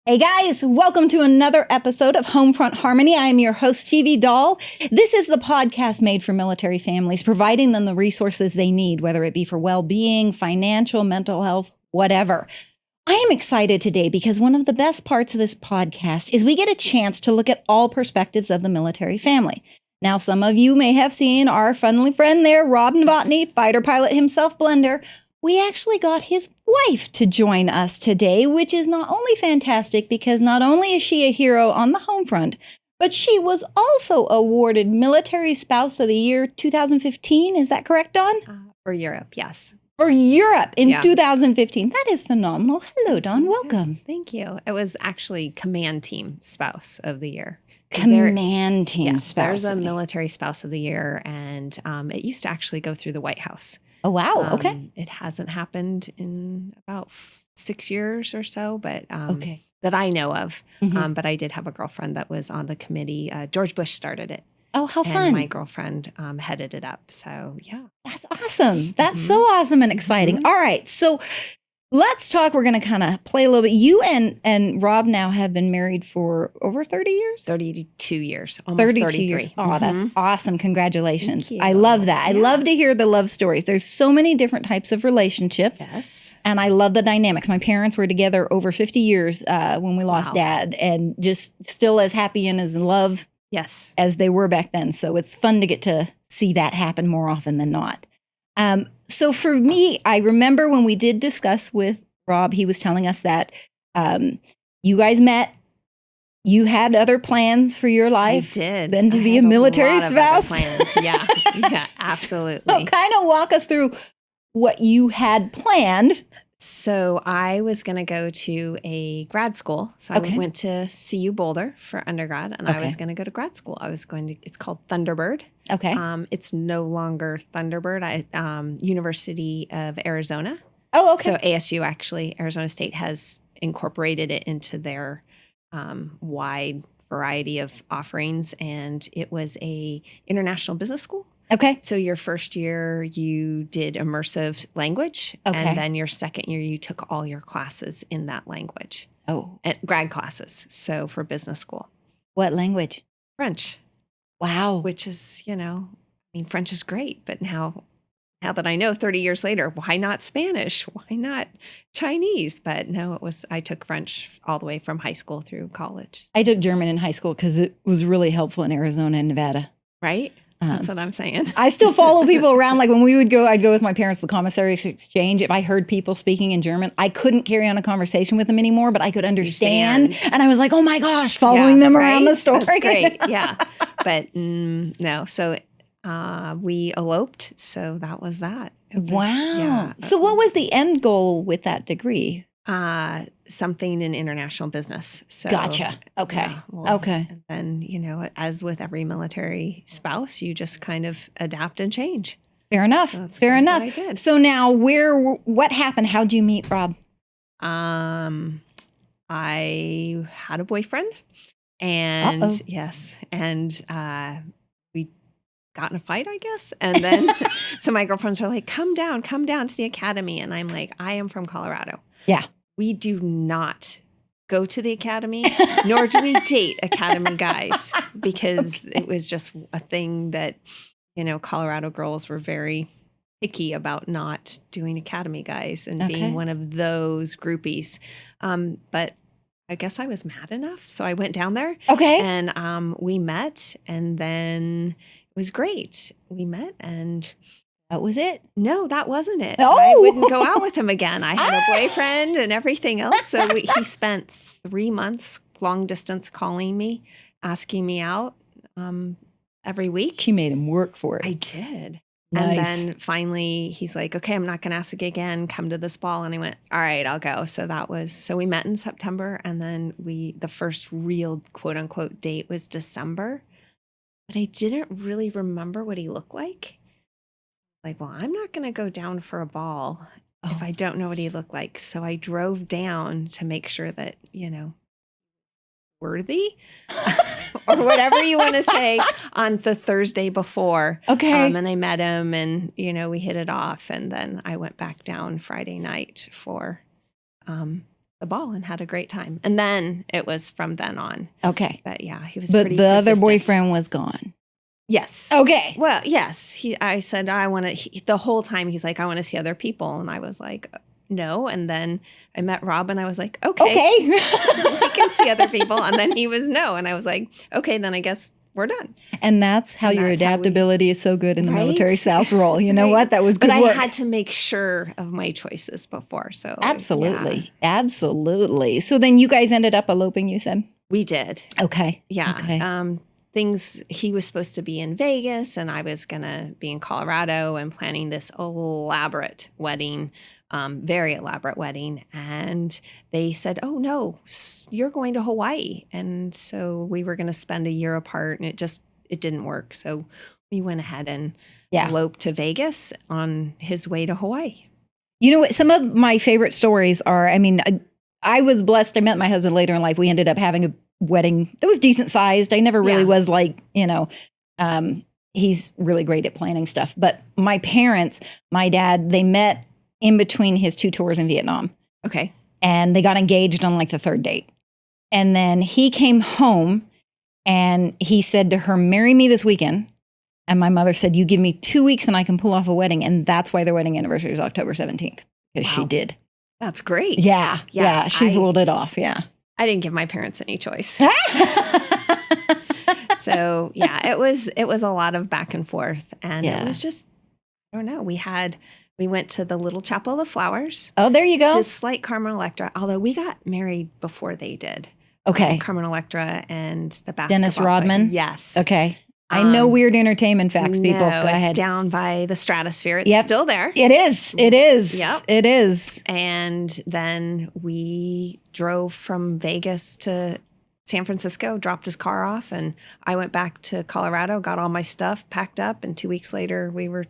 Hey guys, welcome to another episode of Homefront Harmony. I am your host, Stevie Dahl. This is the podcast made for military families, providing them the resources they need, whether it be for well-being, financial, mental health, whatever. I am excited today because one of the best parts of this podcast is we get a chance to look at all perspectives of the military family. Now, some of you may have seen our friendly friend there, Rob Novotny, fighter pilot himself, Blender. We actually got his wife to join us today, which is not only fantastic because not only is she a hero on the home front, but she was also awarded Military Spouse of the Year 2015. Is that correct, Dawn? For Europe, yes. For Europe in 2015. That is phenomenal. Hello, Dawn. Welcome. Thank you. It was actually Command Team Spouse of the Year. Command Team Spouse. There's a Military Spouse of the Year, and it used to actually go through the White House. Oh, wow. Okay. It hasn't happened in about 6 years or so, but that I know of. Mm-hmm. But I did have a girlfriend that was on the committee. George Bush started it. Oh, how fun. And my girlfriend headed it up. So, yeah. That's awesome. That's so awesome and exciting. All right. So let's talk. We're going to kind of play a little bit. You and Rob now have been married for over 30 years? 32 years. Almost 33 years. Oh, that's awesome. Congratulations. Thank you. I love that. I love to hear the love stories. There's so many different types of relationships. Yes. And I love the dynamics. My parents were together over 50 years when we lost Dad, and just still as happy and as in love as they were back then. So it's fun to get to see that happen more often than not. So for me, I remember when we did discuss with Rob, he was telling us that you guys met. You had other plans for your life. I did. Than to be a military spouse. Yeah, absolutely. So kind of walk us through what you had planned. So I was going to go to a grad school. So I went to CU Boulder for undergrad, and I was going to go to grad school. It's called Thunderbird. Okay. It's no longer Thunderbird. University of Arizona. Oh, okay. So ASU, actually, Arizona State has incorporated it into their wide variety of offerings, and it was a international business school. Okay. So your first year, you did immersive language. Okay. And then your second year, you took all your classes in that language. Oh. And grad classes. So for business school. What language? French. Wow. Which is, French is great. But now that I know 30 years later, why not Spanish? Why not Chinese? But no, I took French all the way from high school through college. I took German in high school because it was really helpful in Arizona and Nevada. Right? That's what I'm saying. I still follow people around. Like when we would go, I'd go with my parents to the commissary exchange. If I heard people speaking in German, I couldn't carry on a conversation with them anymore, but I could understand. And I was like, oh my gosh, following them around the store. That's great. Yeah. But no. So we eloped. So that was that. Wow. Yeah. So what was the end goal with that degree? Something in international business. So, gotcha. Okay. Okay. And then, as with every military spouse, you just kind of adapt and change. Fair enough. So that's Fair enough. what I did. So now what happened? How'd you meet Rob? I had a boyfriend, and we got in a fight, I guess. And then, so my girlfriends are like, come down to the academy. And I'm like, I am from Colorado. Yeah. We do not go to the academy, nor do we date academy guys, because it was just a thing that, Colorado girls were very picky about not doing academy guys and being one of those groupies. But I guess I was mad enough. So I went down there. Okay. And we met, and then it was great. We met, and that was it? No, that wasn't it. Oh. I wouldn't go out with him again. I had a boyfriend and everything else. So he spent 3 months long distance calling me, asking me out every week. She made him work for it. I did. Nice. And then finally he's like, okay, I'm not going to ask again. Come to this ball. And I went, all right, I'll go. So we met in September. And then the first real quote unquote date was December. But I didn't really remember what he looked like. Like, well, I'm not going to go down for a ball if I don't know what he looked like. So I drove down to make sure that, worthy or whatever you want to say on the Thursday before. Okay. And I met him and, we hit it off. And then I went back down Friday night for the ball and had a great time. And then it was from then on. Okay. But yeah, he was But pretty the other persistent. boyfriend was gone. Yes. Okay. Well, yes. I said, I want to, the whole time he's like, I want to see other people. And I was like, no. And then I met Rob and I was like, okay. I can see other people. And then he was no. And I was like, okay, then I guess we're done. And that's how your adaptability is so good in the military spouse role. You know what? That was good but work. I had to make sure of my choices before. So absolutely. Yeah. Absolutely. So then you guys ended up eloping, you said? We did. Okay. Yeah. Okay. He was supposed to be in Vegas and I was going to be in Colorado and planning this elaborate wedding, very elaborate wedding. And they said, oh no, you're going to Hawaii. And so we were going to spend a year apart and it didn't work. So we went ahead and eloped to Vegas on his way to Hawaii. You know what? Some of my favorite stories are, I was blessed. I met my husband later in life. We ended up having a wedding that was decent sized. I never really was like, he's really great at planning stuff. But my parents, my dad, they met in between his 2 tours in Vietnam. Okay. And they got engaged on like the 3rd date. And then he came home and he said to her, marry me this weekend. And my mother said, you give me 2 weeks and I can pull off a wedding. And that's why their wedding anniversary is October 17th. Because she did. That's great. Yeah. She pulled it off. Yeah. I didn't give my parents any choice. So yeah, it was a lot of back and forth. And it was just, I don't know. We went to the Little Chapel of the Flowers. Oh, there you go. Just like Carmen Electra, although we got married before they did. Okay. Carmen Electra and the basketball Dennis Rodman? player. Yes. Okay. I know weird entertainment facts, people. No, Go ahead. It's down by the Stratosphere. It's still there. It is. It is. Yep. It is. And then we drove from Vegas to San Francisco, dropped his car off, and I went back to Colorado, got all my stuff packed up, and 2 weeks later we were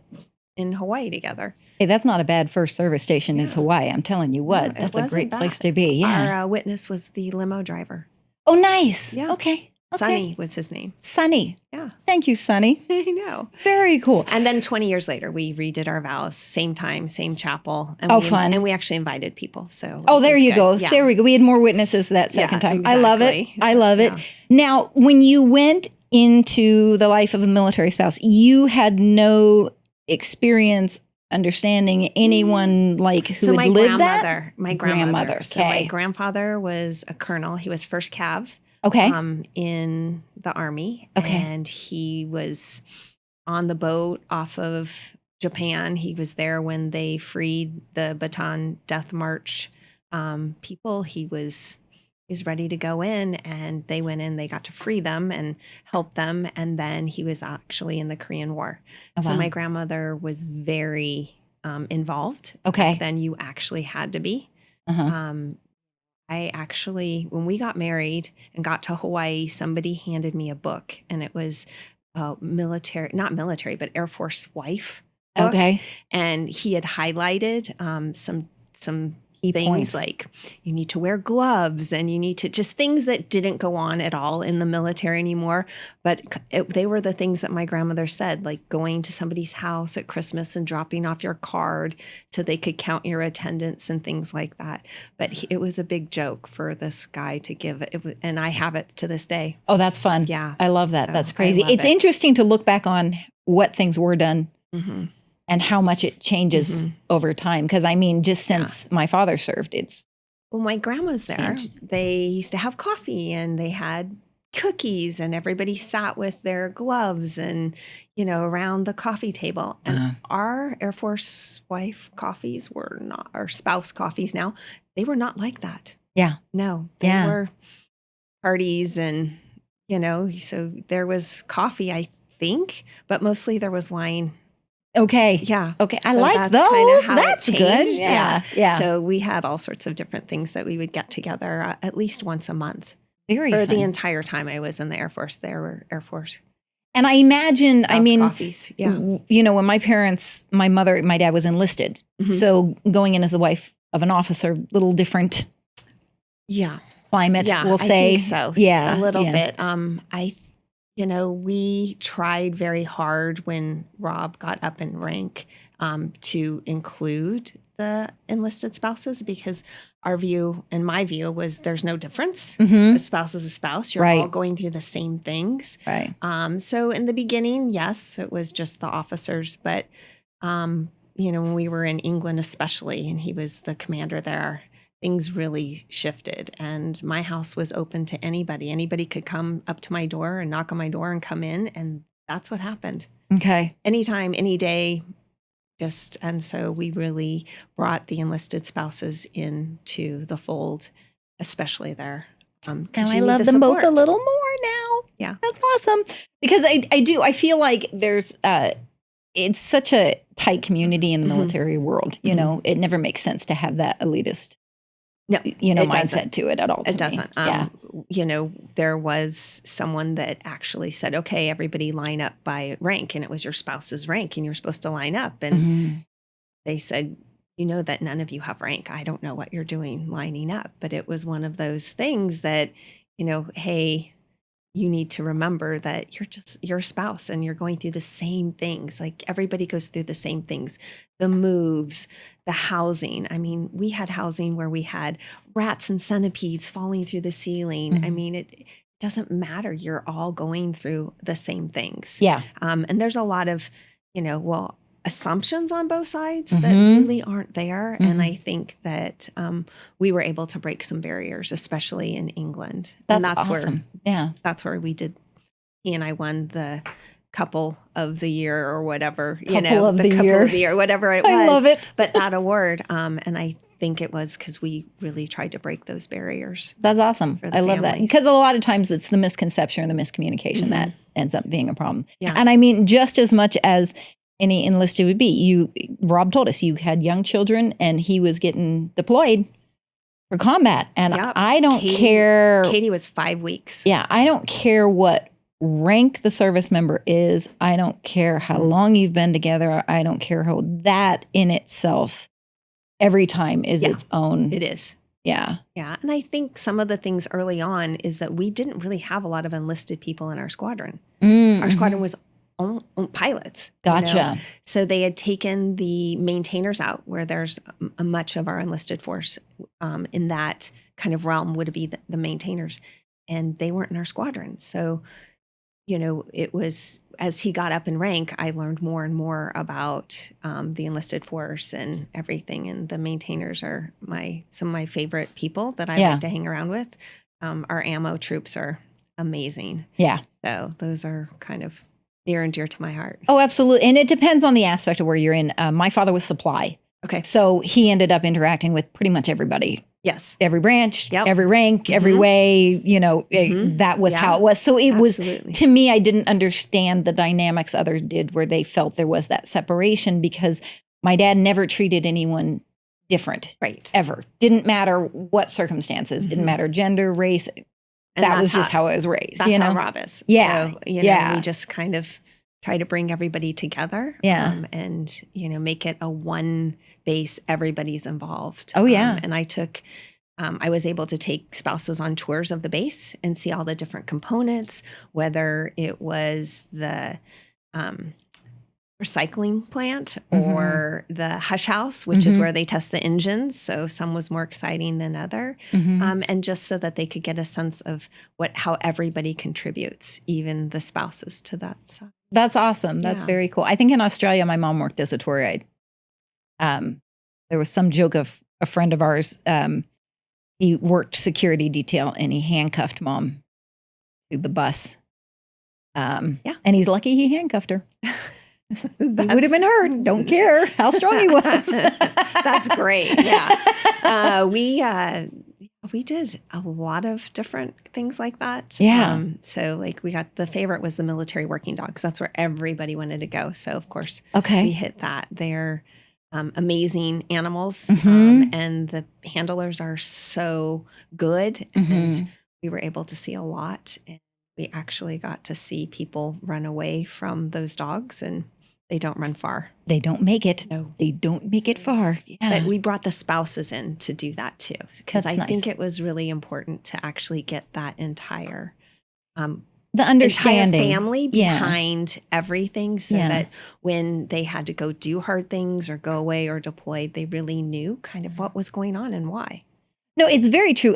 in Hawaii together. Hey, that's not a bad first service station is Hawaii. I'm telling you what. That's a great place to be. Yeah. Our witness was the limo driver. Oh, nice. Yeah. Okay. Sonny was his name. Sonny. Yeah. Thank you, Sonny. I know. Very cool. And then 20 years later, we redid our vows, same time, same chapel. And fun. And we actually invited people. So there you go. Yeah. There we go. We had more witnesses that second time. Exactly. I love it. I love it. Now, when you went into the life of a military spouse, you had no experience understanding anyone like who had lived that? My grandmother. Okay. So my grandfather was a colonel. He was first cav. Okay. In the Army. Okay. And he was on the boat off of Japan. He was there when they freed the Bataan Death March people. He was ready to go in, and they went in. They got to free them and help them. And then he was actually in the Korean War. Oh, so wow. my grandmother was very involved. Okay. Back then you actually had to be. Uh-huh. I actually, when we got married and got to Hawaii, somebody handed me a book, and it was not military, but Air Force wife book. Okay. And he had highlighted some Key things points. like you need to wear gloves and you need to just things that didn't go on at all in the military anymore. But they were the things that my grandmother said, like going to somebody's house at Christmas and dropping off your card so they could count your attendance and things like that. But it was a big joke for this guy to give it. And I have it to this day. Oh, that's fun. Yeah. I love that. So That's crazy. It's interesting to look back on what things were done. Mm-hmm. And how much it changes over time. Because just since my father served, well, my grandma's there. They used to have coffee and they had cookies and everybody sat with their gloves and, around the coffee table. And our Air Force wife coffees were not, or spouse coffees now, they were not like that. Yeah. No, they were parties and, so there was coffee, I think, but mostly there was wine. Okay. Yeah. Okay. I So like that's kinda those. how it That's good. changed. Yeah. So we had all sorts of different things that we would get together at least once a month. Very For fun. the entire time I was in the Air Force, there were Air Force. And I imagine, coffees. Yeah. when my dad was enlisted. Mhm. So going in as the wife of an officer, little different Yeah. climate, Yeah. we'll say. I think so. Yeah. A little bit. We tried very hard when Rob got up in rank to include the enlisted spouses because our view and my view was there's no difference. A spouse is a spouse. You're all going through the same things. Right. So in the beginning, yes, it was just the officers. But, when we were in England especially, and he was the commander there, things really shifted. And my house was open to anybody. Anybody could come up to my door and knock on my door and come in. And that's what happened. Okay. Anytime, any day. And so we really brought the enlisted spouses into the fold, especially there. And I love them both a little more now. Yeah. That's awesome. Because I feel like there's, it's such a tight community in the military world. You know, it never makes sense to have that elitist, mindset to it at all. It doesn't. There was someone that actually said, okay, everybody line up by rank. And it was your spouse's rank and you're supposed to line up. And they said, that none of you have rank. I don't know what you're doing lining up. But it was one of those things that, hey, you need to remember that you're a spouse and you're going through the same things. Like everybody goes through the same things, the moves, the housing. I mean, we had housing where we had rats and centipedes falling through the ceiling. I mean, it doesn't matter. You're all going through the same things. Yeah. And there's a lot of, assumptions on both sides that really aren't there. And I think that we were able to break some barriers, especially in England. That's awesome. That's where he and I won the couple of the year or whatever, couple of the year, whatever it was. I love it. But that award, and I think it was because we really tried to break those barriers. That's awesome. I love that. Because a lot of times it's the misconception or the miscommunication that ends up being a problem. Yeah. And I mean, just as much as any enlisted would be, Rob told us you had young children and he was getting deployed for combat. And I don't care. Katie was 5 weeks. Yeah. I don't care what rank the service member is. I don't care how long you've been together. I don't care how that in itself every time is its own. It is. Yeah. Yeah. And I think some of the things early on is that we didn't really have a lot of enlisted people in our squadron. Our squadron was on pilots. Gotcha. So they had taken the maintainers out where there's a much of our enlisted force in that kind of realm would be the maintainers. And they weren't in our squadron. So, it was, as he got up in rank, I learned more and more about the enlisted force and everything. And the maintainers are some of my favorite people that I like to hang around with. Our ammo troops are amazing. Yeah. So those are kind of near and dear to my heart. Oh, absolutely. And it depends on the aspect of where you're in. My father was supply. Okay. So he ended up interacting with pretty much everybody. Yes. Every branch, every rank, every way, that was how it was. So it was, to me, I didn't understand the dynamics others did where they felt there was that separation because my dad never treated anyone different. Right. Ever. Didn't matter what circumstances, didn't matter gender, race. And that was just how I was raised. That's how Rob is. Yeah. So, we just kind of try to bring everybody together. Yeah. And, make it a one base, everybody's involved. Oh, yeah. And I was able to take spouses on tours of the base and see all the different components, whether it was the recycling plant or the hush house, which is where they test the engines. So some was more exciting than other. And just so that they could get a sense of how everybody contributes, even the spouses to that side. That's awesome. That's very cool. I think in Australia, my mom worked as a tour guide. There was some joke of a friend of ours. He worked security detail and he handcuffed mom to the bus. And he's lucky he handcuffed her. He would have been hurt. Don't care how strong he was. That's great. Yeah. We did a lot of different things like that. Yeah. So we got the favorite was the military working dogs. That's where everybody wanted to go. So of course, we hit that. They're amazing animals, and the handlers are so good. And we were able to see a lot. And we actually got to see people run away from those dogs, and they don't run far. They don't make it. No. They don't make it far. Yeah. But we brought the spouses in to do that too, because I think it was really important to actually get that entire the understanding entire family behind everything, so that when they had to go do hard things or go away or deploy, they really knew kind of what was going on and why. No, it's very true.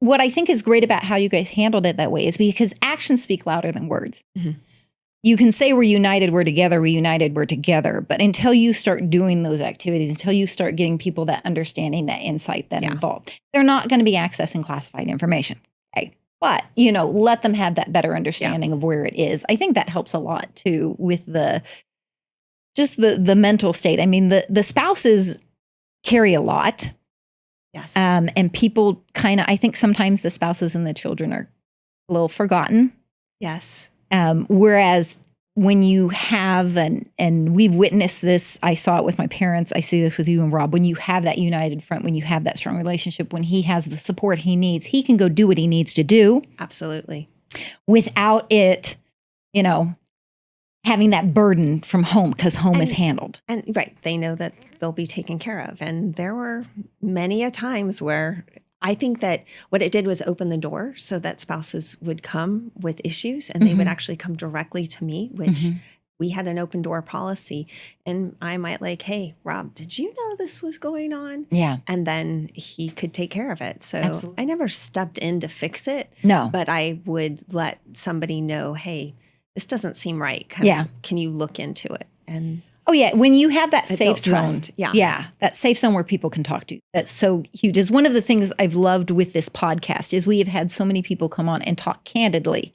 What I think is great about how you guys handled it that way is because actions speak louder than words. Mm-hmm. You can say we're united, we're together, we're united, we're together. But until you start doing those activities, until you start getting people that understanding, that insight, that involved, they're not going to be accessing classified information. Okay. But, let them have that better understanding of where it is. I think that helps a lot too with the mental state. I mean, the spouses carry a lot. Yes. And people I think sometimes the spouses and the children are a little forgotten. Yes. Whereas when you have, and we've witnessed this, I saw it with my parents, I see this with you and Rob, when you have that united front, when you have that strong relationship, when he has the support he needs, he can go do what he needs to do. Absolutely. Without it, having that burden from home, because home is handled. And right, they know that they'll be taken care of. And there were many a times where I think that what it did was open the door so that spouses would come with issues and they would actually come directly to me, which we had an open door policy. And I might hey, Rob, did you know this was going on? Yeah. And then he could take care of it. So Absolutely. I never stepped in to fix it. No. But I would let somebody know, hey, this doesn't seem right. Can you look into it? And oh, yeah. When you have that I safe built zone. trust. Yeah. That safe zone where people can talk to you. That's so huge. Is one of the things I've loved with this podcast is we have had so many people come on and talk candidly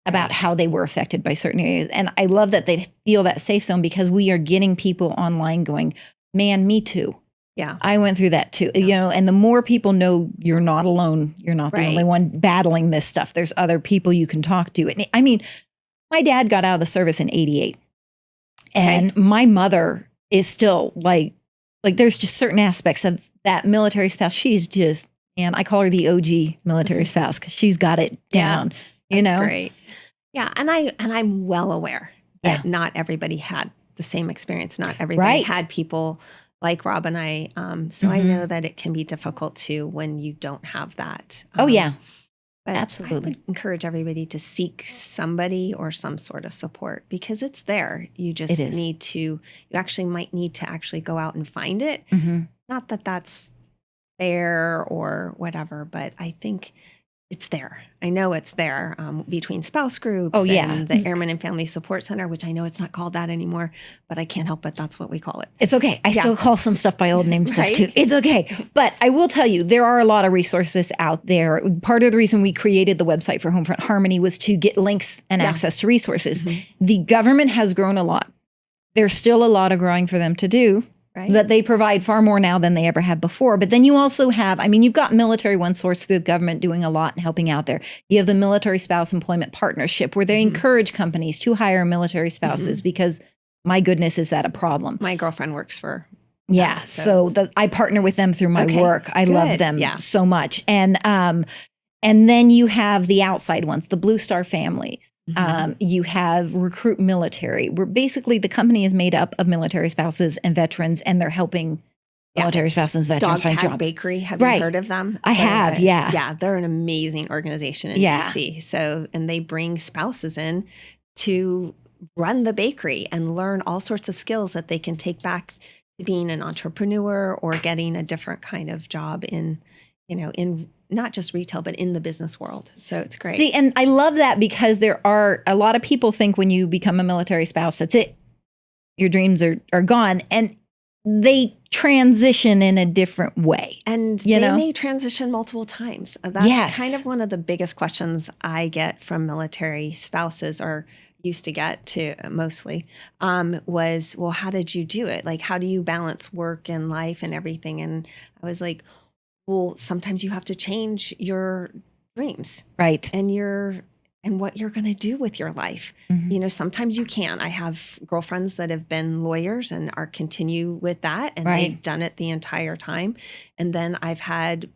about how they were affected by certain areas. And I love that they feel that safe zone because we are getting people online going, man, me too. Yeah. I went through that too. And the more people know you're not alone, you're not the only one battling this stuff. There's other people you can talk to. And I mean, my dad got out of the service in 88. And my mother is still like there's just certain aspects of that military spouse. She's just, and I call her the OG military spouse because she's got it down. That's great. Yeah, and I'm well aware that not everybody had the same experience. Not everybody had people like Rob and I. So I know that it can be difficult too when you don't have that. But absolutely. I would encourage everybody to seek somebody or some sort of support because it's there. You just you actually might need to actually go out and find it. Not that that's fair or whatever, but I think it's there. I know it's there between spouse groups and the Airmen and Family Support Center, which I know it's not called that anymore, but I can't help it. That's what we call it. It's okay. I still call some stuff by old name stuff too. It's okay. But I will tell you, there are a lot of resources out there. Part of the reason we created the website for Homefront Harmony was to get links and access to resources. The government has grown a lot. There's still a lot of growing for them to do. Right. But they provide far more now than they ever have before. But then you also have, you've got Military One Source through the government doing a lot and helping out there. You have the Military Spouse Employment Partnership where they encourage companies to hire military spouses because, my goodness, is that a problem? My girlfriend works for so I partner with them through my work. I love them so much. And then you have the outside ones, the Blue Star families. You have Recruit Military, where basically the company is made up of military spouses and veterans, and they're helping military spouses and veterans find jobs. Bakery, have you heard of them? I have, Yeah, they're an amazing organization in DC. So, and they bring spouses in to run the bakery and learn all sorts of skills that they can take back to being an entrepreneur or getting a different kind of job in not just retail, but in the business world. So it's great. See, and I love that because there are a lot of people think when you become a military spouse, that's it. Your dreams are gone. And they transition in a different way. And they may transition multiple times. That's kind of one of the biggest questions I get from military spouses, or used to get to mostly, was, well, how did you do it? Like, how do you balance work and life and everything? And I was like, well, sometimes you have to change your dreams. Right. And what you're going to do with your life. Sometimes you can. I have girlfriends that have been lawyers and are continue with that. And they've done it the entire time. And then I've had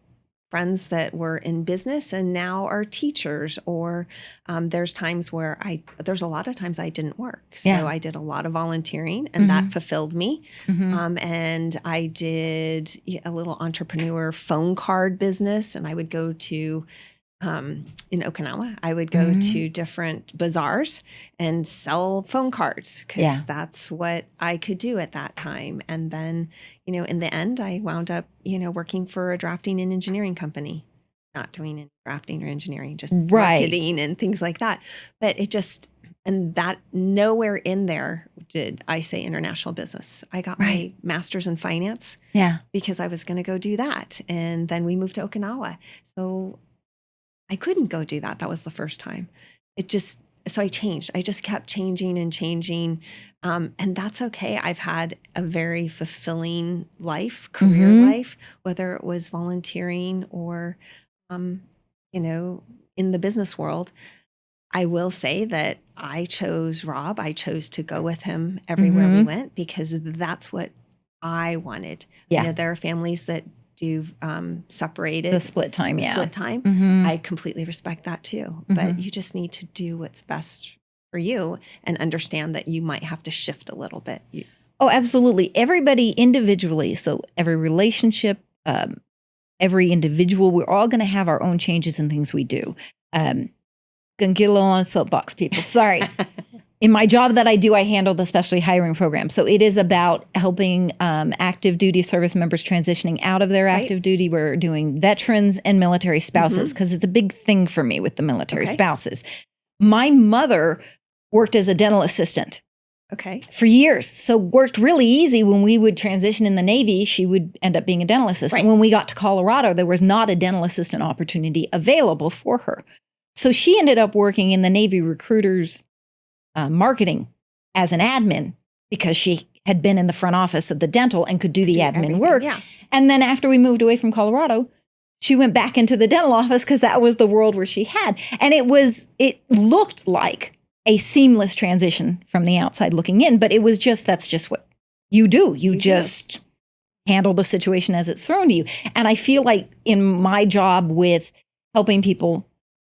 friends that were in business and now are teachers, or there's a lot of times I didn't work. So I did a lot of volunteering and that fulfilled me. And I did a little entrepreneur phone card business, and I would go to in Okinawa. I would go to different bazaars and sell phone cards because that's what I could do at that time. And then, in the end, I wound up, working for a drafting and engineering company, not doing any drafting or engineering, just marketing and things like that. But and that nowhere in there did I say international business. I got my master's in finance because I was going to go do that. And then we moved to Okinawa. So I couldn't go do that. That was the first time. So I changed. I just kept changing and changing. And that's okay. I've had a very fulfilling life, career life, whether it was volunteering or, in the business world. I will say that I chose Rob. I chose to go with him everywhere we went because that's what I wanted. Yeah. There are families that do separated. The split time, Split time. I completely respect that too. But you just need to do what's best for you and understand that you might have to shift a little bit. Oh, absolutely. Everybody individually. So every relationship, every individual, we're all going to have our own changes and things we do. Gonna get a little on a soapbox, people. Sorry. In my job that I do, I handle the specialty hiring program. So it is about helping active duty service members transitioning out of their active duty. We're doing veterans and military spouses because it's a big thing for me with the military spouses. My mother worked as a dental assistant for years. So worked really easy. When we would transition in the Navy, she would end up being a dental assistant. When we got to Colorado, there was not a dental assistant opportunity available for her. So she ended up working in the Navy recruiters marketing as an admin because she had been in the front office of the dental and could do the admin work. Yeah. And then after we moved away from Colorado, she went back into the dental office because that was the world where she had. And it looked like a seamless transition from the outside looking in, but that's just what you do. You just handle the situation as it's thrown to you. And I feel like in my job with helping people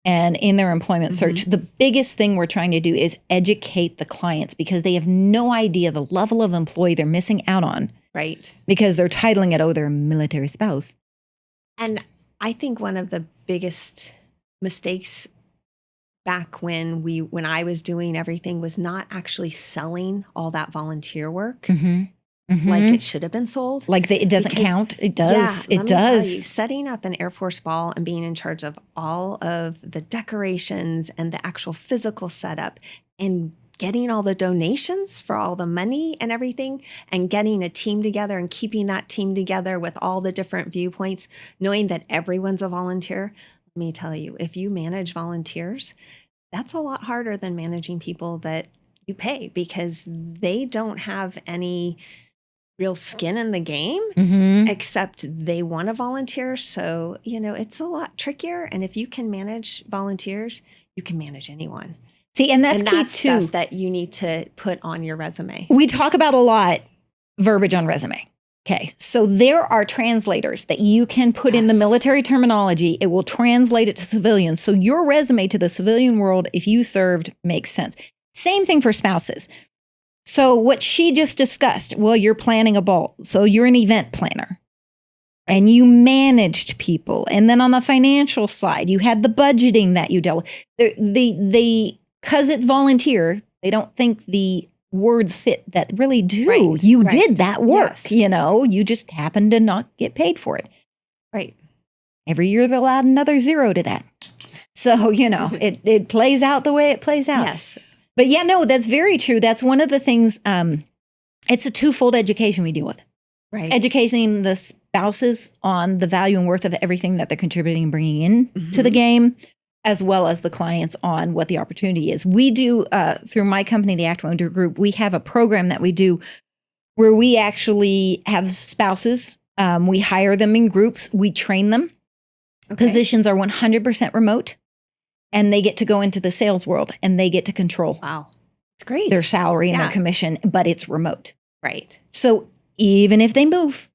and in their employment search, the biggest thing we're trying to do is educate the clients because they have no idea the level of employee they're missing out on. Right. Because they're titling it, they're a military spouse. And I think one of the biggest mistakes back when I was doing everything was not actually selling all that volunteer work. Like it should have been sold. Like it doesn't count. It does. Yeah, let me tell you, setting up an Air Force ball and being in charge of all of the decorations and the actual physical setup and getting all the donations for all the money and everything and getting a team together and keeping that team together with all the different viewpoints, knowing that everyone's a volunteer. Let me tell you, if you manage volunteers, that's a lot harder than managing people that you pay because they don't have any real skin in the game, except they want to volunteer. So, it's a lot trickier. And if you can manage volunteers, you can manage anyone. See, and that's key too. Stuff that you need to put on your resume. We talk about a lot verbiage on resume. Okay. So there are translators that you can put in the military terminology. It will translate it to civilians. So your resume to the civilian world, if you served, makes sense. Same thing for spouses. So what she just discussed, well, you're planning a ball. So you're an event planner and you managed people. And then on the financial side, you had the budgeting that you dealt with. Because it's volunteer, they don't think the words fit that really do. Right. You did that work, you just happened to not get paid for it. Right. Every year they'll add another zero to that. So, it plays out the way it plays out. Yes. But yeah, no, that's very true. That's one of the things, it's a twofold education we deal with. Right. Educating the spouses on the value and worth of everything that they're contributing and bringing in to the game, as well as the clients on what the opportunity is. We do, through my company, the Active Owner Group, we have a program that we do where we actually have spouses. We hire them in groups. We train them. Okay. Positions are 100% remote. And they get to go into the sales world and they get to control. Wow. It's great. Their salary and their commission, but it's remote. Right. So even if they move,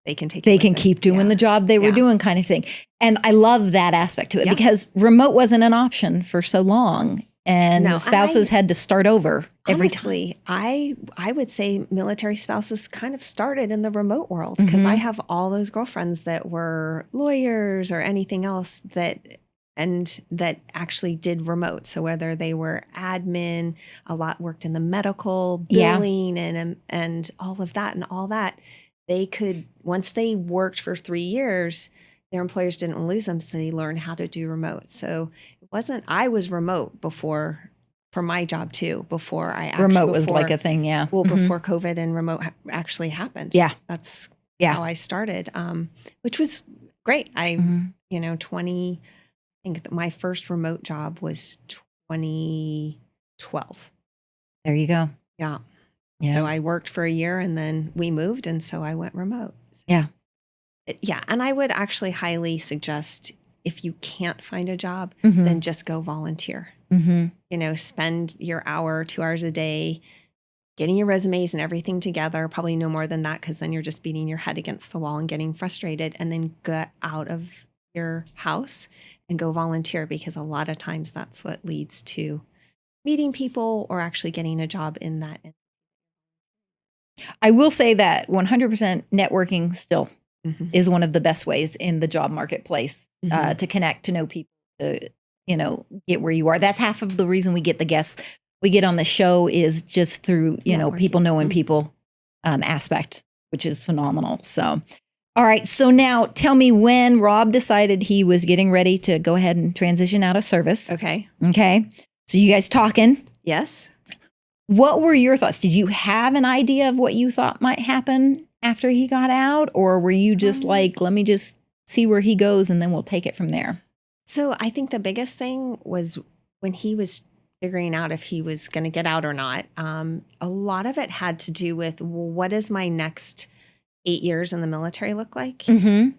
they can keep doing the job they were doing kind of thing. And I love that aspect to it because remote wasn't an option for so long. And spouses had to start over every time. I would say military spouses kind of started in the remote world because I have all those girlfriends that were lawyers or anything else that and that actually did remote. So whether they were admin, a lot worked in the medical, billing, and all of that and all that, they could, once they worked for 3 years, their employers didn't lose them. So they learned how to do remote. So it wasn't, I was remote before for my job too, before I actually. Remote was like a thing, yeah. Well, before COVID and remote actually happened. Yeah. That's how I started, which was great. I, 20, I think my first remote job was 2012. There you go. Yeah. Yeah. So I worked for a year and then we moved. And so I went remote. Yeah. Yeah. And I would actually highly suggest, if you can't find a job, then just go volunteer. Spend your hour, 2 hours a day getting your resumes and everything together, probably no more than that, because then you're just beating your head against the wall and getting frustrated, and then get out of your house and go volunteer, because a lot of times that's what leads to meeting people or actually getting a job in that. I will say that 100% networking still is one of the best ways in the job marketplace to connect, to know people, to, get where you are. That's half of the reason we get the guests we get on the show, is just through, people knowing people aspect, which is phenomenal. So, all right. So now tell me when Rob decided he was getting ready to go ahead and transition out of service. Okay. So you guys talking? Yes. What were your thoughts? Did you have an idea of what you thought might happen after he got out? Or were you just like, let me just see where he goes and then we'll take it from there? So I think the biggest thing was when he was figuring out if he was going to get out or not. A lot of it had to do with, well, what does my next 8 years in the military look like? And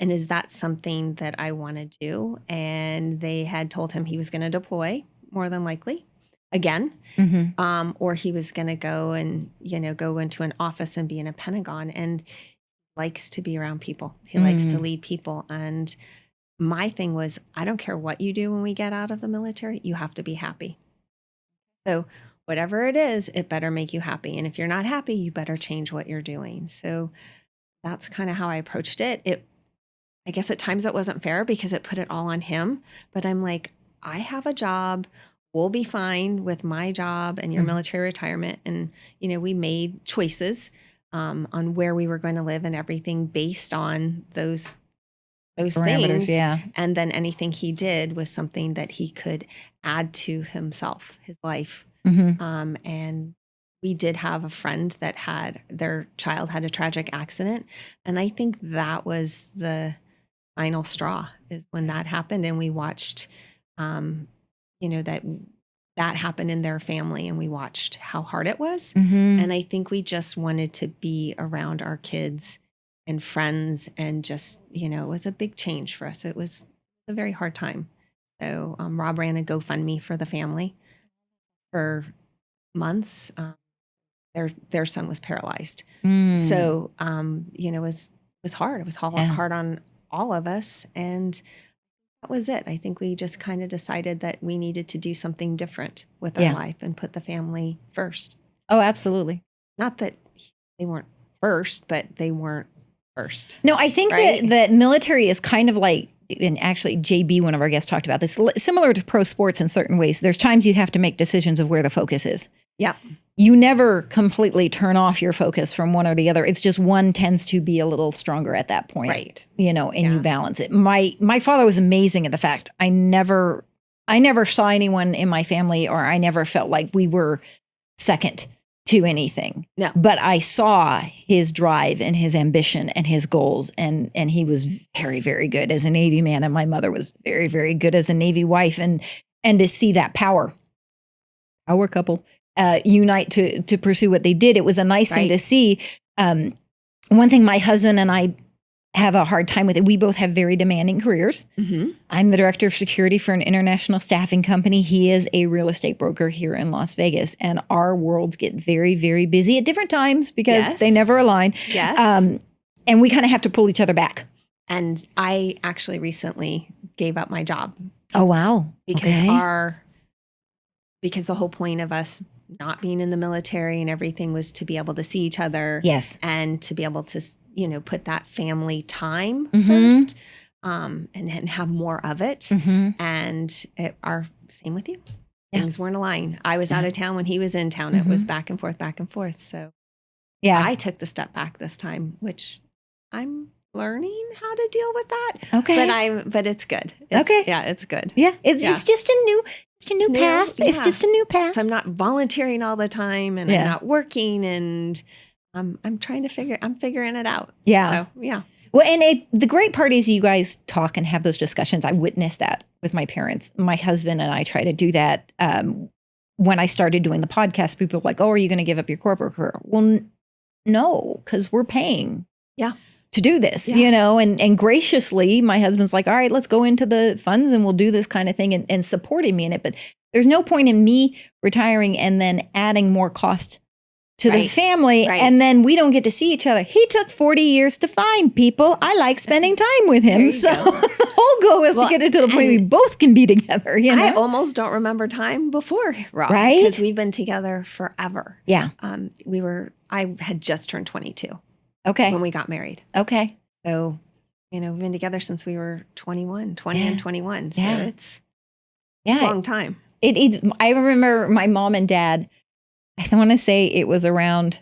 is that something that I want to do? And they had told him he was going to deploy, more than likely, again, or he was going to go and, go into an office and be in a Pentagon, and likes to be around people. He likes to lead people. And my thing was, I don't care what you do when we get out of the military, you have to be happy. So whatever it is, it better make you happy. And if you're not happy, you better change what you're doing. So that's kind of how I approached it. I guess at times it wasn't fair because it put it all on him, but I'm like, I have a job. We'll be fine with my job and your military retirement. And, we made choices on where we were going to live and everything based on those things. Yeah. And then anything he did was something that he could add to himself, his life. And we did have a friend that their child had a tragic accident. And I think that was the final straw, is when that happened. And we watched, that happened in their family, and we watched how hard it was. And I think we just wanted to be around our kids and friends, and just, it was a big change for us. It was a very hard time. So Rob ran a GoFundMe for the family for months. Their son was paralyzed. So, it was hard. It was hard on all of us. And that was it. I think we just kind of decided that we needed to do something different with our life and put the family first. Oh, absolutely. Not that they weren't first, but they weren't first. No, I think that military is kind of like, and actually JB, one of our guests, talked about this, similar to pro sports in certain ways. There's times you have to make decisions of where the focus is. Yeah. You never completely turn off your focus from one or the other. It's just one tends to be a little stronger at that point. Right. And you balance it. My father was amazing at the fact. I never saw anyone in my family, or I never felt like we were second to anything. No. But I saw his drive and his ambition and his goals, and he was very, very good as a Navy man, and my mother was very, very good as a Navy wife, and to see that power couple unite to pursue what they did, it was a nice thing to see. One thing my husband and I have a hard time with it. We both have very demanding careers. I'm the director of security for an international staffing company. He is a real estate broker here in Las Vegas, and our worlds get very, very busy at different times because they never align. Yes. And we kind of have to pull each other back. And I actually recently gave up my job. Oh, wow. Because the whole point of us not being in the military and everything was to be able to see each other. Yes. And to be able to, put that family time first. and have more of it. Mm-hmm. And same with you. Yeah. Things weren't aligned. I was out of town when he was in town. It was back and forth, back and forth. So Yeah. I took the step back this time, which I'm learning how to deal with that. Okay. But it's good. Okay. Yeah, it's good. Yeah. It's just a new path. It's just a new path. So I'm not volunteering all the time and I'm not working, and I'm figuring it out. Yeah. So yeah. Well, and the great part is you guys talk and have those discussions. I witnessed that with my parents. My husband and I try to do that. When I started doing the podcast, people were like, "Oh, are you going to give up your corporate career?" Well, no, because we're paying to do this, and graciously, my husband's like, "All right, let's go into the funds and we'll do this kind of thing," and supporting me in it. But there's no point in me retiring and then adding more cost to the family, and then we don't get to see each other. He took 40 years to find people. I like spending time with him. So the whole goal is to get it to the point we both can be together. I almost don't remember time before, Rob, right? Because we've been together forever. Yeah. I had just turned 22. Okay. When we got married. Okay. So, we've been together since we were 20 and 21. So it's a long time. I remember my mom and dad, I want to say it was around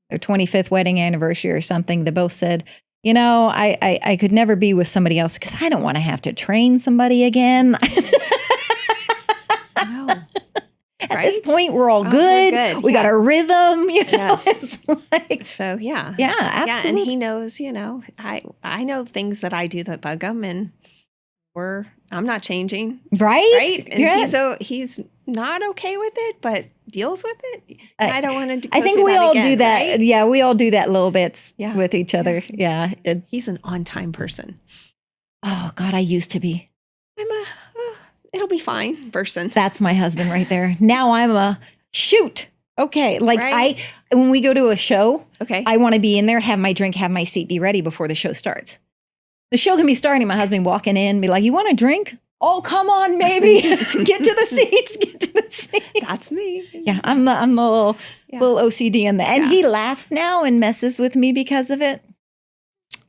their 25th wedding anniversary or something. They both said, I could never be with somebody else because I don't want to have to train somebody again. No. At this point, we're all good. We got our rhythm. Yes. It's like, so, yeah. Yeah, absolutely. Yeah, and he knows, I know things that I do that bug him, and I'm not changing. Right? And he's not okay with it, but deals with it. I don't want to. I think we all do that. Right? Yeah, we all do that little bits with each other. Yeah. He's an on-time person. Oh God, I used to be. I'm a it'll be fine person. That's my husband right there. Now I'm a shoot. Okay. Like when we go to a show, I want to be in there, have my drink, have my seat, be ready before the show starts. The show can be starting, my husband walking in, be like, "You want a drink? Oh, come on, baby. Get to the seats. Get to the seats." That's me. Yeah, I'm the little OCD in that. And he laughs now and messes with me because of it.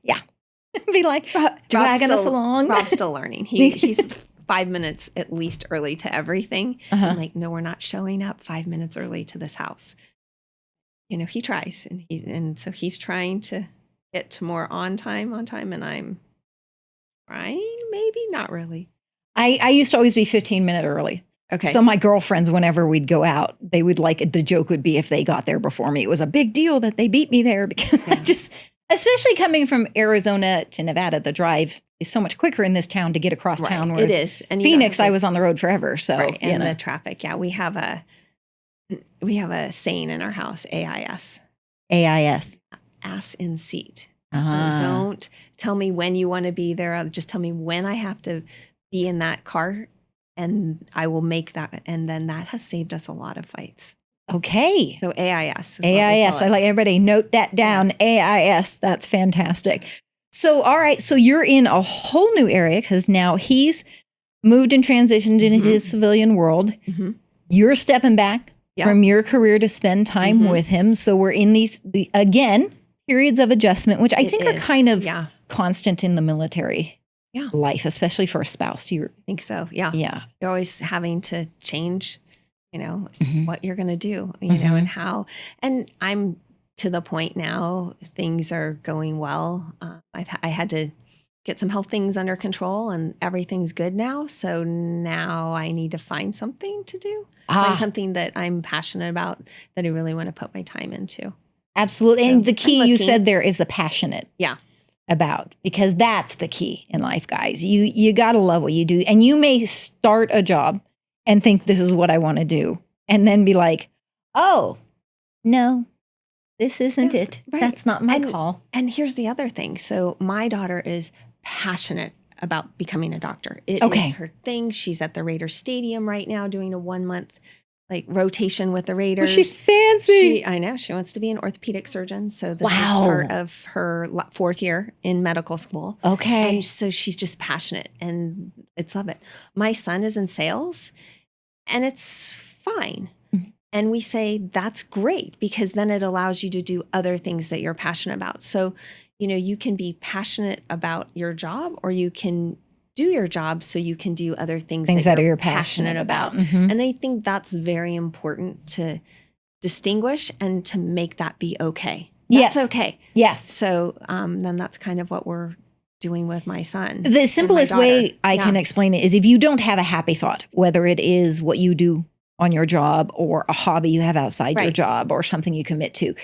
Yeah. Be like, dragging us along. Rob's still learning. He's 5 minutes at least early to everything. I'm like, "No, we're not showing up 5 minutes early to this house." He tries, and so he's trying to get to more on time, and I'm trying, maybe not really. I used to always be 15 minutes early. Okay. So my girlfriends, whenever we'd go out, they would the joke would be if they got there before me, it was a big deal that they beat me there because I just, especially coming from Arizona to Nevada, the drive is so much quicker in this town to get across town. It is. And Phoenix, I was on the road forever. So, and the traffic. Yeah. We have a saying in our house, AIS. AIS. Ass in seat. So don't tell me when you want to be there. Just tell me when I have to be in that car, and I will make that. And then that has saved us a lot of fights. Okay. So AIS. AIS. I like everybody note that down. Yeah. AIS. That's fantastic. So, all right. So you're in a whole new area because now he's moved and transitioned into his civilian world. Mm-hmm. You're stepping back from your career to spend time with him. So we're in again, periods of adjustment, which I think are kind of constant in the military life, especially for a spouse. I think so. Yeah. Yeah. You're always having to change, what you're going to do, and how. And I'm to the point now, things are going well. I had to get some health things under control, and everything's good now. So now I need to find something to do, find something that I'm passionate about, that I really want to put my time into. Absolutely. So and the key you said there is the passionate. Yeah. About, because that's the key in life, guys. You got to love what you do. And you may start a job and think this is what I want to do, and then be like, "Oh, no, this isn't it. Right. That's not my call." And here's the other thing. So my daughter is passionate about becoming a doctor. It is her thing. She's at the Raiders Stadium right now doing a 1 month rotation with the Raiders. Well, she's fancy. I know. She wants to be an orthopedic surgeon. So this is part of her 4th year in medical school. Okay. And so she's just passionate, and it's love it. My son is in sales, and it's fine. Mm-hmm. And we say, that's great, because then it allows you to do other things that you're passionate about. So, you can be passionate about your job, or you can do your job so you can do other things that you're passionate about. Mm-hmm. And I think that's very important to distinguish and to make that be okay. That's okay. Yes. So then that's kind of what we're doing with my son. The simplest way I can explain it is if you don't have a happy thought, whether it is what you do on your job or a hobby you have outside your job or something you commit to,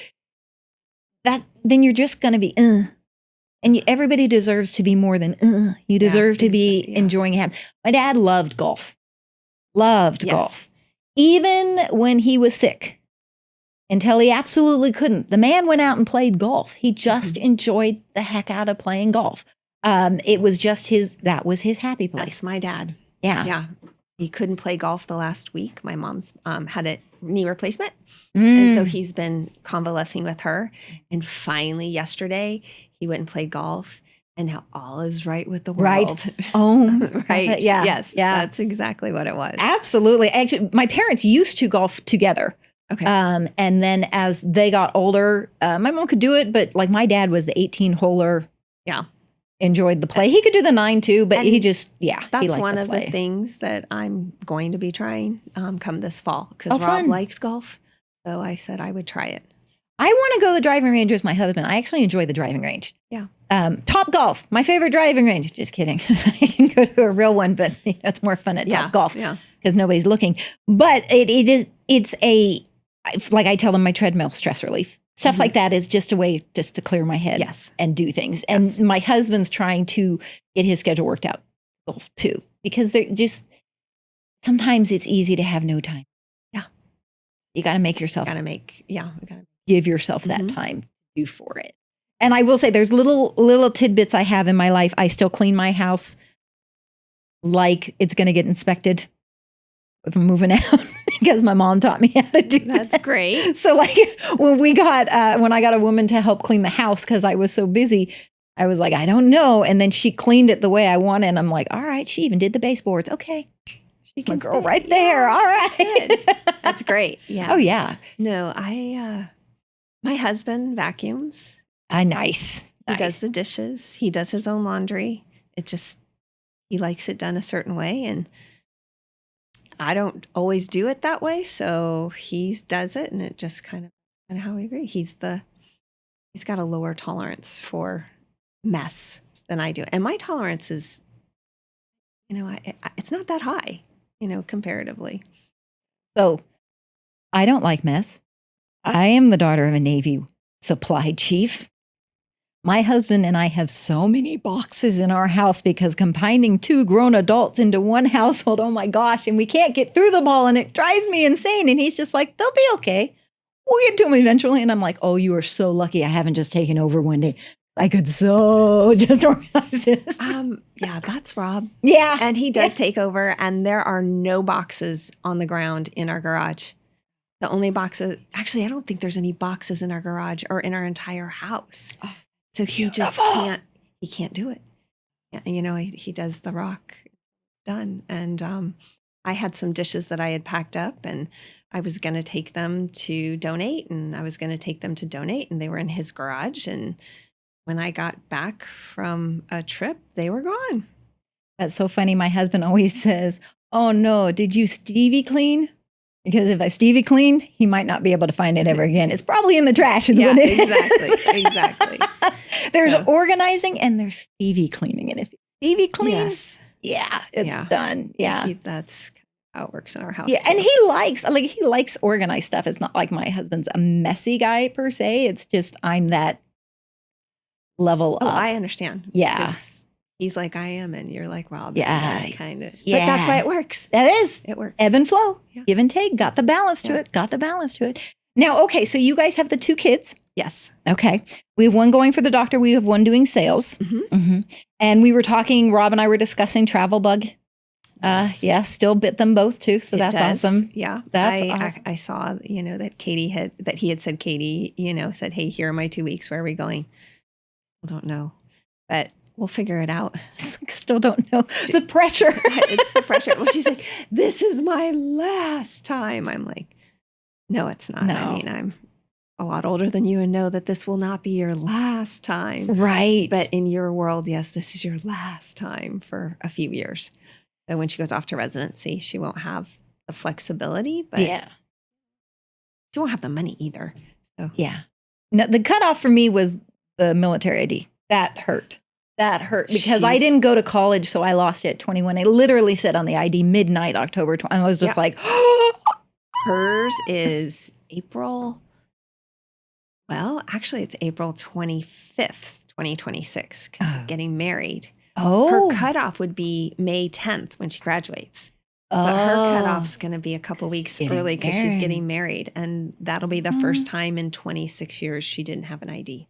then you're just going to be, and everybody deserves to be more than, you deserve to be enjoying it. My dad loved golf, golf, even when he was sick, until he absolutely couldn't. The man went out and played golf. He just enjoyed the heck out of playing golf. It was just that was his happy place. That's my dad. Yeah. Yeah. He couldn't play golf the last week. My mom's had a knee replacement. And so he's been convalescing with her. And finally yesterday, he went and played golf. And now all is right with the world. Right. Oh, right. Yeah. Yes. Yeah. That's exactly what it was. Absolutely. Actually, my parents used to golf together. Okay. And then as they got older, my mom could do it, but like my dad was the 18-holer. Yeah. Enjoyed the play. He could do the 9 too, but he just, That's he liked one the of play. the things that I'm going to be trying come this fall, because Rob fun. likes golf. So I said I would try it. I want to go to the driving range with my husband. I actually enjoy the driving range. Yeah. Top Golf, my favorite driving range. Just kidding. I can go to a real one, but it's more fun at Top Golf because nobody's looking. But it's like I tell them, my treadmill stress relief. Stuff like that is just a way just to clear my head and do things. And my husband's trying to get his schedule worked out golf too, because they're just, sometimes it's easy to have no time. Yeah. You got to make yourself, give yourself that time to do for it. And I will say there's little tidbits I have in my life. I still clean my house like it's going to get inspected if I'm moving out. Because my mom taught me how to do that. That's great. So like when I got a woman to help clean the house because I was so busy, I was like, I don't know. And then she cleaned it the way I wanted. And I'm like, all right, she even did the baseboards. Okay. She can girl right there. All right. That's great. Yeah. Oh, yeah. No, my husband vacuums. Nice. He does the dishes. He does his own laundry. He likes it done a certain way. And I don't always do it that way, so he does it, and it just kind of how we agree. He's got a lower tolerance for mess than I do, and my tolerance is, it's not that high, comparatively. So, I don't like mess. I am the daughter of a Navy supply chief. My husband and I have so many boxes in our house because combining 2 grown adults into one household, oh my gosh, and we can't get through them all, and it drives me insane. And he's just like, they'll be okay. We'll get to them eventually. And I'm like, oh, you are so lucky I haven't just taken over one day. I could so just organize this. Yeah, that's Rob. Yeah. And he does take over, and there are no boxes on the ground in our garage. The only boxes, actually, I don't think there's any boxes in our garage or in our entire house. Oh. So he just can't do it. He does the rock done. And I had some dishes that I had packed up, and I was going to take them to donate, and they were in his garage. And when I got back from a trip, they were gone. That's so funny. My husband always says, oh no, did you Stevie clean? Because if I Stevie cleaned, he might not be able to find it ever again. It's probably in the trash. Exactly. There's organizing and there's Stevie cleaning. And if Stevie cleans, it's done. Yeah. That's how it works in our house. Yeah. Too. And he likes organized stuff. It's not like my husband's a messy guy per se. It's just I'm that level up. I understand. Yeah. He's like I am, and you're like Rob. Yeah. Kind of. Yeah. But that's why it works. That is. It works. Ebb and flow. Yeah. Give and take. Got the balance to it. Now, okay, so you guys have the 2 kids. Yes. Okay. We have one going for the doctor. We have one doing sales. And we were talking, Rob and I were discussing travel bug. Still bit them both too. So that's awesome. Yeah. Awesome. I saw, that he had said, Katie, said, hey, here are my 2 weeks. Where are we going? I don't know, but we'll figure it out. Still don't know. The pressure. It's the pressure. Well, she's like, this is my last time. I'm like, no, it's not. No. I mean, a lot older than you and know that this will not be your last time. Right. But in your world, yes, this is your last time for a few years. So when she goes off to residency, she won't have the flexibility, but yeah. she won't have the money either. So Yeah. No, the cutoff for me was the military ID. That hurt. That hurt because I didn't go to college, so I lost it at 21. It literally said on the ID midnight, October 20. I was just like, hers is April. Well, actually, it's April 25th, 2026, because she's getting married. oh. Her cutoff would be May 10th when she graduates. But her cutoff's going to be a couple weeks early because she's getting married. And that'll be the first time in 26 years she didn't have an ID.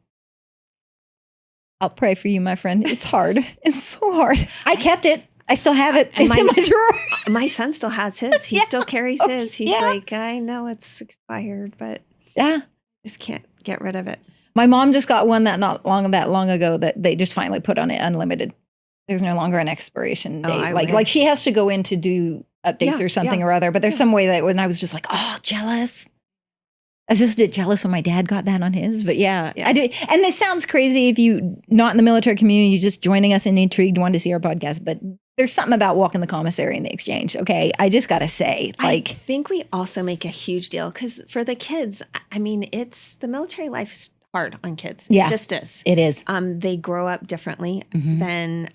I'll pray for you, my friend. It's hard. It's so hard. I kept it. I still have it. It's in my drawer. My son still has his. He still carries his. He's like, I know it's expired, but just can't get rid of it. My mom just got one that long ago that they just finally put on it unlimited. There's no longer an expiration date. Like she has to go in to do updates or something or other. But there's some way that when I was just like, oh, jealous. I was just jealous when my dad got that on his. But yeah, I do. And this sounds crazy if you not in the military community, you're just joining us and intrigued, wanted to see our podcast. But there's something about walking the commissary in the exchange. Okay, I just got to say, like, I think we also make a huge deal because for the kids, I mean, it's the military life's hard on kids. Yeah, it just is. It is. They grow up differently than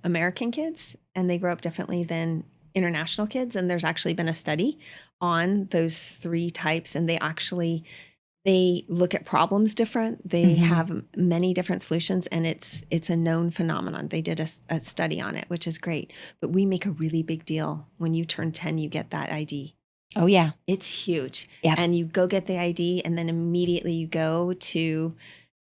American kids, and they grow up differently than international kids. And there's actually been a study on those three types, and they look at problems different. They have many different solutions, and it's a known phenomenon. They did a study on it, which is great. But we make a really big deal. When you turn 10, you get that ID. Oh, yeah. It's huge. Yeah. And you go get the ID, and then immediately you go to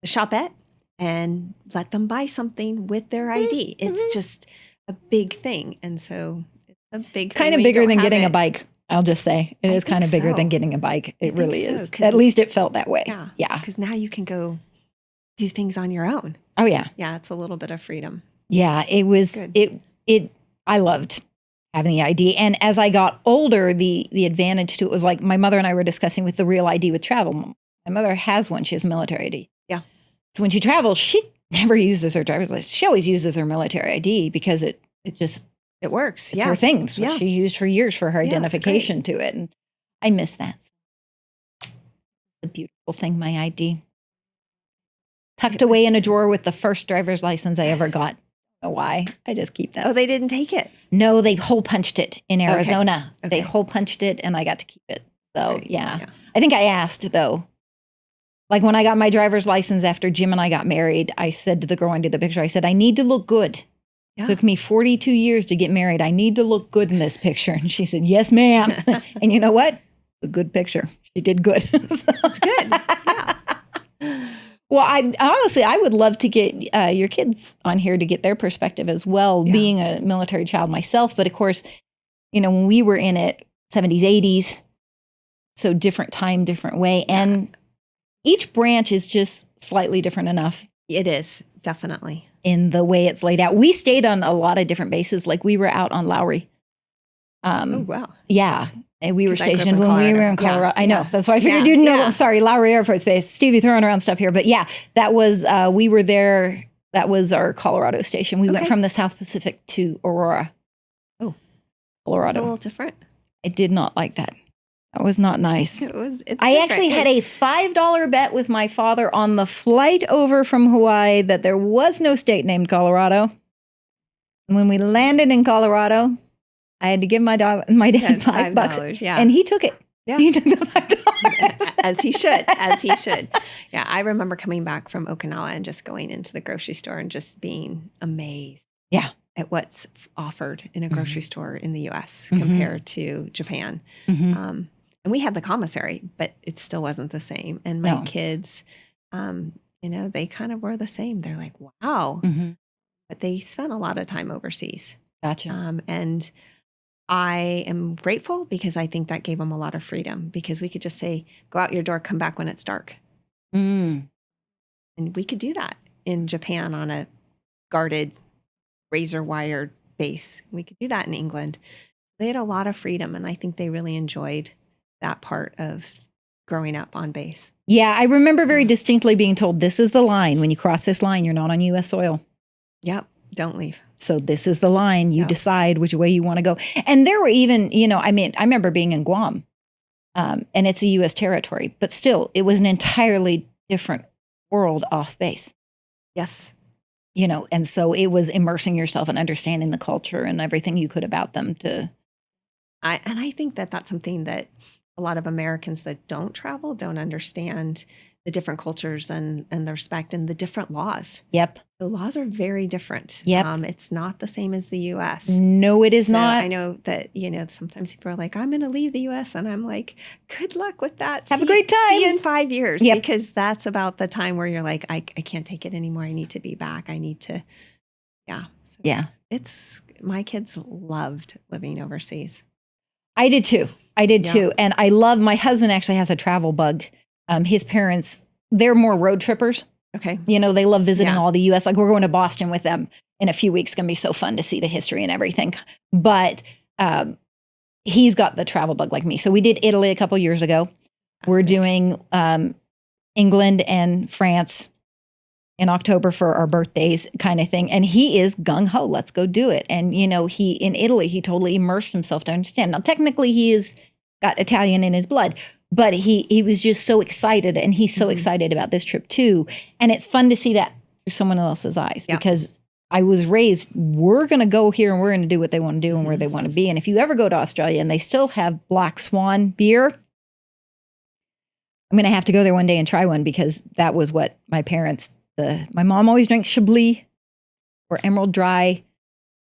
the shopette and let them buy something with their ID. It's just a big thing. And so it's a big thing. Kind of bigger than getting a bike. I'll just say it is kind of bigger than getting a bike. It really is. At least it felt that way. Yeah. Because now you can go do things on your own. Oh, yeah. Yeah. It's a little bit of freedom. Yeah. It was, I loved having the ID. And as I got older, the advantage to it was like my mother and I were discussing with the real ID with travel. My mother has one. She has a military ID. Yeah. So when she travels, she never uses her driver's license. She always uses her military ID because it works. It's her thing. It's what she used for years for her identification to it. And I miss that. It's a beautiful thing, my ID. Tucked away in a drawer with the first driver's license I ever got. I don't know why. I just keep that. Oh, they didn't take it? No, they hole punched it in Arizona. Okay. They hole punched it and I got to keep it. So, yeah. I think I asked, though. Like when I got my driver's license after Jim and I got married, I said to the girl under the picture, I said, I need to look good. Yeah. It took me 42 years to get married. I need to look good in this picture. And she said, yes, ma'am. And you know what? It's a good picture. She did good. So. It's good. Yeah. Well, I would love to get your kids on here to get their perspective as well, being a military child myself. But of course, when we were in it, 70s, 80s, so different time, different way. Yeah. And each branch is just slightly different enough. It is, definitely. In the way it's laid out. We stayed on a lot of different bases. Like we were out on Lowry. Oh, wow. Yeah. And we were stationed when we were in Colorado. Yeah. I know. That's why I figured you'd know. Sorry, Lowry Air Force Base. Stevie throwing around stuff here. But yeah, that was, we were there. That was our Colorado station. We went from the South Pacific to Aurora. Oh, Colorado. A little different. I did not like that. That was not nice. I actually had a $5 bet with my father on the flight over from Hawaii that there was no state named Colorado. And when we landed in Colorado, I had to give my dad $5. Yeah. And he took it. Yeah. He took the $5. As he should. As he should. Yeah. I remember coming back from Okinawa and just going into the grocery store and just being amazed. Yeah. At what's offered in a grocery store in the U.S. compared to Japan. And we had the commissary, but it still wasn't the same. And my kids, they kind of were the same. They're like, wow. But they spent a lot of time overseas. Gotcha. And I am grateful because I think that gave them a lot of freedom because we could just say, go out your door, come back when it's dark. And we could do that in Japan on a guarded razor wired base. We could do that in England. They had a lot of freedom, and I think they really enjoyed that part of growing up on base. Yeah, I remember very distinctly being told, this is the line. When you cross this line, you're not on U.S. soil. Yep. Don't leave. So this is the line. You Yep. decide which way you want to go. And there were even, I remember being in Guam, and it's a U.S. territory, but still, it was an entirely different world off base. Yes. And so it was immersing yourself and understanding the culture and everything you could about them to. I think that that's something that a lot of Americans that don't travel don't understand the different cultures and the respect and the different laws. Yep. The laws are very different. Yep. It's not the same as the U.S. No, it is not. I know that, sometimes people are like, I'm going to leave the U.S. And I'm like, good luck with that. Have a great time. See you in 5 years. Yep. Because that's about the time where you're like, I can't take it anymore. I need to be back. I need to. Yeah. So Yeah. It's my kids loved living overseas. I did too. And I love, my husband actually has a travel bug. His parents, they're more road trippers. Okay. They love visiting Yeah. all the U.S. Like we're going to Boston with them in a few weeks. It's going to be so fun to see the history and everything. But he's got the travel bug like me. So we did Italy a couple years ago. We're doing England and France in October for our birthdays kind of thing. And he is gung-ho. Let's go do it. And, in Italy, he totally immersed himself to understand. Now, technically, he is got Italian in his blood. But he was just so excited, and he's so excited about this trip too. And it's fun to see that through someone else's eyes because I was raised, we're going to go here and we're going to do what they want to do and where they want to be. And if you ever go to Australia and they still have Black Swan beer, I'm going to have to go there one day and try one because that was what my parents, my mom always drank Chablis or Emerald Dry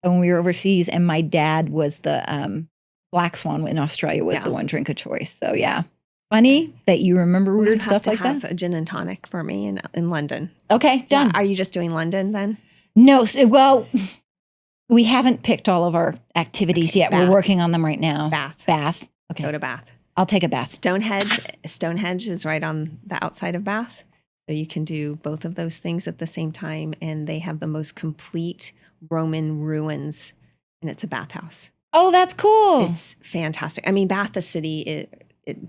when we were overseas. And my dad was the Black Swan in Australia was the one drink of choice. So yeah. Funny that you remember weird stuff like that. You have a gin and tonic for me in London. Okay, done. Yeah. Are you just doing London then? No, well, we haven't picked all of our activities yet. Bath. We're working on them right now. Bath. Okay. Go to Bath. I'll take a bath. Stonehenge is right on the outside of Bath. So you can do both of those things at the same time. And they have the most complete Roman ruins. And it's a bathhouse. Oh, that's cool. It's fantastic. I mean, Bath, the city,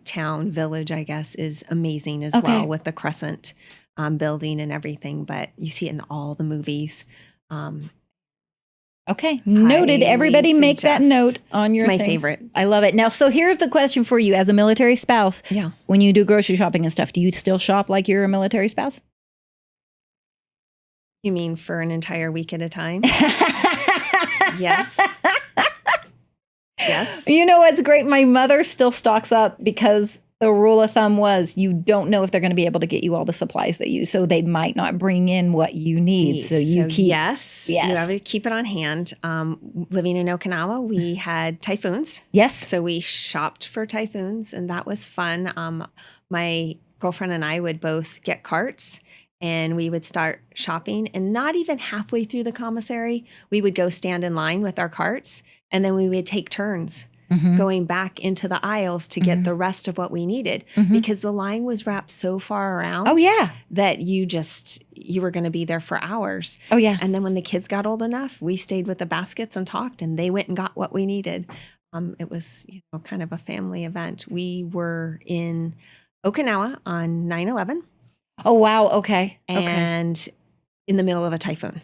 town, village, I guess, is amazing as well with the crescent building and everything. But you see it in all the movies. Okay. Noted. Everybody make that note on your It's my things. favorite. I love it. Now, so here's the question for you as a military spouse. Yeah. When you do grocery shopping and stuff, do you still shop like you're a military spouse? You mean for an entire week at a time? Yes. Yes. You know what's great? My mother still stocks up because the rule of thumb was you don't know if they're going to be able to get you all the supplies that you, so they might not bring in what you need. So you keep. Yes. You have to keep it on hand. Living in Okinawa, we had typhoons. Yes. So we shopped for typhoons and that was fun. My girlfriend and I would both get carts and we would start shopping, and not even halfway through the commissary, we would go stand in line with our carts, and then we would take turns going back into the aisles to get the rest of what we needed because the line was wrapped so far around. Oh, yeah. That you were going to be there for hours. Oh, yeah. And then when the kids got old enough, we stayed with the baskets and talked, and they went and got what we needed. It was, kind of a family event. We were in Okinawa on 9/11. Oh, wow. Okay. And in the middle of a typhoon.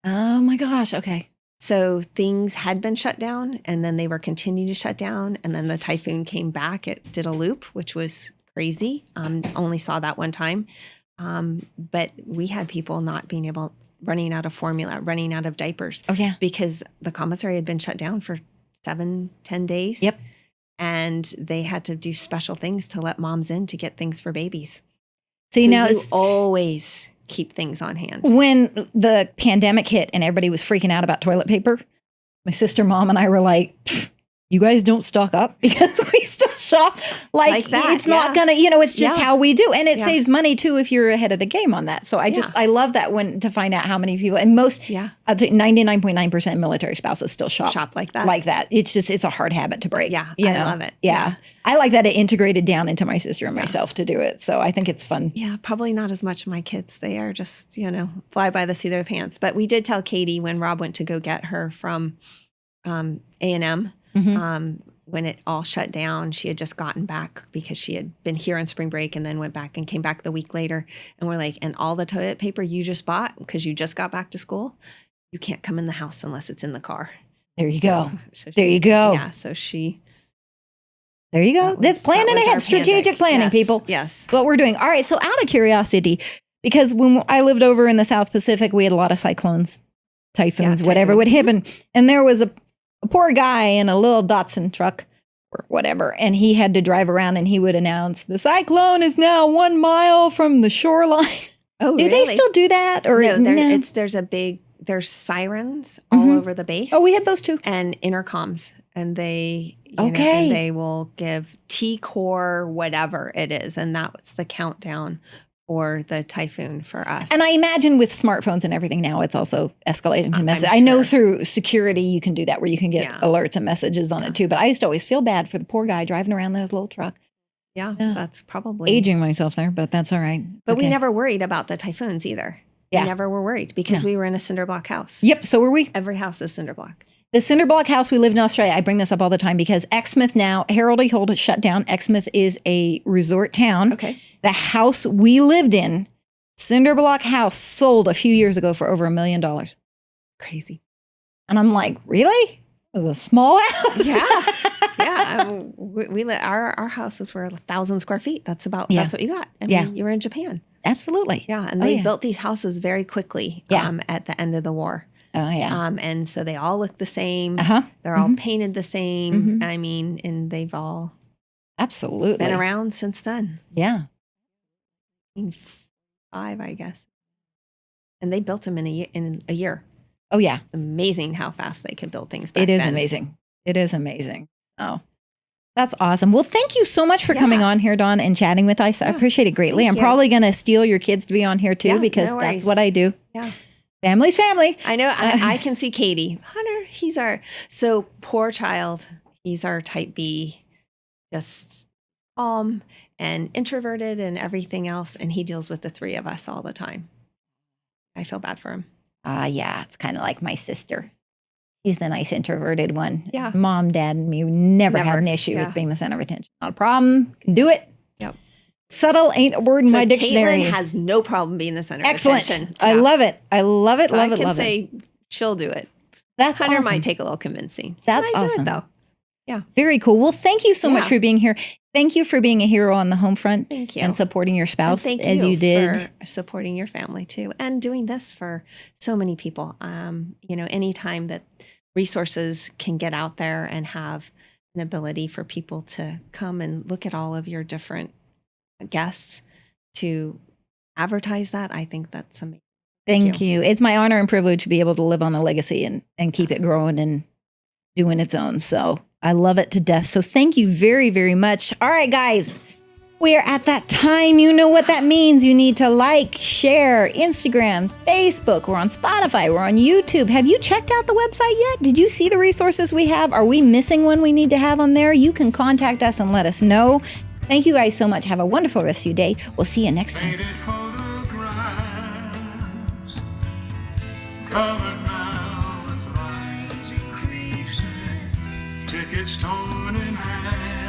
Oh, my gosh. Okay. So things had been shut down, and then they were continuing to shut down. And then the typhoon came back. It did a loop, which was crazy. Only saw that one time. But we had people running out of formula, running out of diapers. Oh, yeah. Because the commissary had been shut down for 7-10 days. Yep. And they had to do special things to let moms in to get things for babies. See, So now you always keep things on hand. when the pandemic hit and everybody was freaking out about toilet paper, my sister, mom, and I were like, you guys don't stock up because we still shop like that. it's not gonna, it's just how we do. And it Yeah. saves money too if you're ahead of the game on that. So I love that to find out how many people, and most, I'll tell you, 99.9% of military spouses still shop like that. Like that. It's a hard habit to break. Yeah, I love it. Yeah. I like that it integrated down into my sister and myself to do it. So I think it's fun. Yeah, probably not as much my kids. They are just, fly by the seat of their pants. But we did tell Katie when Rob went to go get her from A&M, when it all shut down, she had just gotten back because she had been here on spring break and then went back and came back the week later. And we're like, and all the toilet paper you just bought because you just got back to school, you can't come in the house unless it's in the car. There you go. So There you go. Yeah. So there you go. That's planning ahead, strategic planning, yes, people. Yes. What we're doing. All right. So out of curiosity, because when I lived over in the South Pacific, we had a lot of cyclones, typhoons, whatever would happen. And there was a poor guy in a little Datsun truck or whatever, and he had to drive around and he would announce, the cyclone is now 1 mile from the shoreline. Oh, do really? they still do that? Or no, there's sirens all over the base. Oh, we had those too. And intercoms. And they, and they will give T-core, whatever it is. And that's the countdown for the typhoon for us. And I imagine with smartphones and everything now, it's also escalating to message. Sure. I know through security, you can do that where you can get alerts and messages on it too. But I used to always feel bad for the poor guy driving around in his little truck. Yeah, that's probably aging myself there, but that's all right. But we never worried about the typhoons either. Yeah. We never were worried because we were in a cinder block house. Yep, so were we. Every house is cinder block. The cinder block house, we lived in Australia. I bring this up all the time because Exmouth now, Harold E. Holt is shut down. Exmouth is a resort town. Okay. The house we lived in, cinder block house, sold a few years ago for over $1 million. Crazy. And I'm like, really? It was a small house? Yeah. Our houses were 1,000 square feet. That's what you got. I mean, you were in Japan. Absolutely. Yeah. And they built these houses very quickly at the end of the war. Oh, yeah. And so they all look the same. They're all painted the same. I mean, and they've all absolutely been around since then. Yeah. 5, I guess. And they built them in a year. Oh, yeah. It's amazing how fast they can build things back then. It is then. amazing. It is amazing. Oh, that's awesome. Well, thank you so much for coming on here, Dawn, and chatting with us. I appreciate it greatly. I'm probably going to steal your kids to be on here too because that's what I do. Yeah. Family's family. I know. I can see Katie. Hunter, so poor child. He's our type B, just calm and introverted and everything else. And he deals with the three of us all the time. I feel bad for him. Yeah, it's kind of like my sister. She's the nice introverted one. Yeah. Mom, dad, and me never had an issue with being the center of attention. Not a problem. Can do it. Yep. Subtle ain't a word in my dictionary. Caitlin has no problem being the center of attention. Excellent. I love it. I love it. So love I it. can Love say it. she'll do it. That's Hunter awesome. might take a little convincing. That's I awesome. do it though. Yeah. Very cool. Well, thank you so much for being here. Thank you for being a hero on the home front. Thank you. And supporting your spouse thank as you did. For supporting your family too. And doing this for so many people. Anytime that resources can get out there and have an ability for people to come and look at all of your different guests to advertise that, I think that's amazing. Thank you. It's my honor and privilege to be able to live on a legacy and keep it growing and doing its own. So I love it to death. So thank you very, very much. All right, guys, we are at that time. You know what that means. You need to like, share, Instagram, Facebook. We're on Spotify. We're on YouTube. Have you checked out the website yet? Did you see the resources we have? Are we missing one we need to have on there? You can contact us and let us know. Thank you guys so much. Have a wonderful rest of your day. We'll see you next time. Covered now with lines and creases, tickets torn in half.